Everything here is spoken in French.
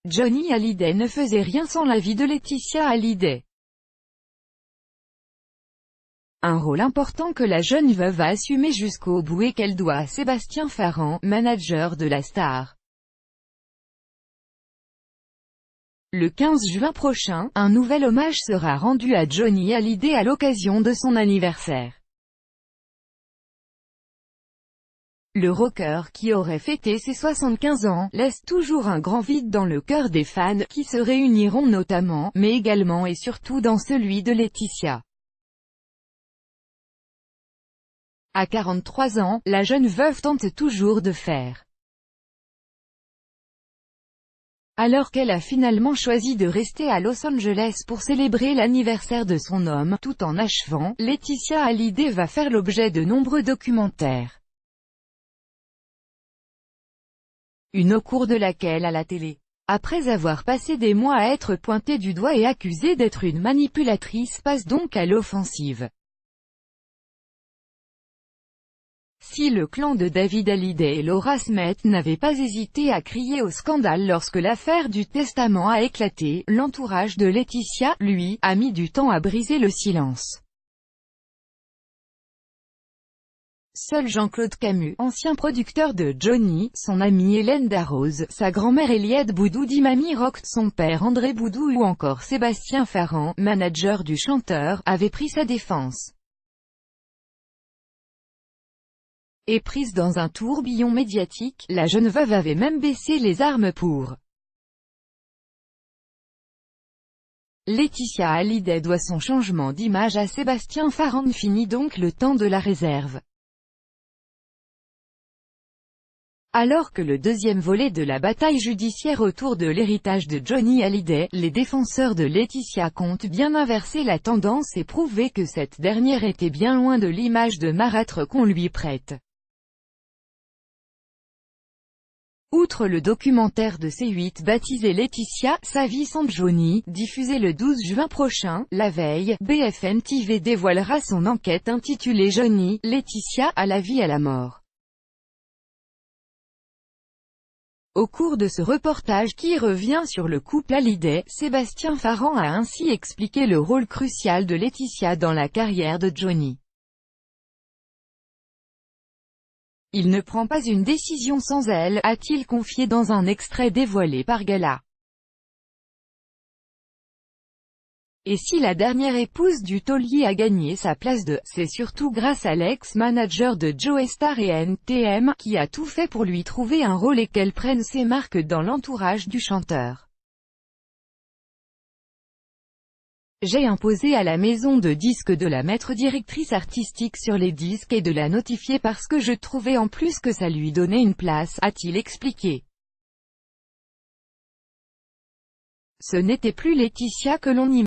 Johnny Hallyday ne faisait rien sans l'avis de Laetitia Hallyday. Un rôle important que la jeune veuve a assumé jusqu'au bout et qu'elle doit à Sébastien Farran, manager de la star. Le 15 juin prochain, un nouvel hommage sera rendu à Johnny Hallyday à l'occasion de son anniversaire. Le rocker, qui aurait fêté ses 75 ans, laisse toujours un grand vide dans le cœur des fans, qui se réuniront notamment, mais également et surtout dans celui de Laetitia. À 43 ans, la jeune veuve tente toujours de faire. Alors qu'elle a finalement choisi de rester à Los Angeles pour célébrer l'anniversaire de son homme, tout en achevant, Laetitia Hallyday va faire l'objet de nombreux documentaires. Une au cours de laquelle à la télé. Après avoir passé des mois à être pointée du doigt et accusée d'être une manipulatrice, passe donc à l'offensive. Si le clan de David Hallyday et Laura Smith n'avait pas hésité à crier au scandale lorsque l'affaire du testament a éclaté, l'entourage de Laetitia, lui, a mis du temps à briser le silence. Seul Jean-Claude Camus, ancien producteur de Johnny, son amie Hélène Darroze, sa grand-mère Eliette Boudou dit Mamie Rock, son père André Boudou ou encore Sébastien Farran, manager du chanteur, avaient pris sa défense. Et prise dans un tourbillon médiatique, la jeune veuve avait même baissé les armes pour. Laetitia Hallyday doit son changement d'image à Sébastien Farran. Fini donc le temps de la réserve. Alors que le deuxième volet de la bataille judiciaire autour de l'héritage de Johnny Hallyday, les défenseurs de Laetitia comptent bien inverser la tendance et prouver que cette dernière était bien loin de l'image de marâtre qu'on lui prête. Outre le documentaire de C8 baptisé Laetitia, sa vie sans Johnny, diffusé le 12 juin prochain, la veille, BFM TV dévoilera son enquête intitulée Johnny, Laetitia, à la vie à la mort. Au cours de ce reportage qui revient sur le couple Hallyday, Sébastien Farran a ainsi expliqué le rôle crucial de Laetitia dans la carrière de Johnny. Il ne prend pas une décision sans elle, a-t-il confié dans un extrait dévoilé par Gala. Et si la dernière épouse du taulier a gagné sa place c'est surtout grâce à l'ex-manager de Joe Star et NTM, qui a tout fait pour lui trouver un rôle et qu'elle prenne ses marques dans l'entourage du chanteur. J'ai imposé à la maison de disques de la mettre directrice artistique sur les disques et de la notifier parce que je trouvais en plus que ça lui donnait une place, a-t-il expliqué. Ce n'était plus Laetitia que l'on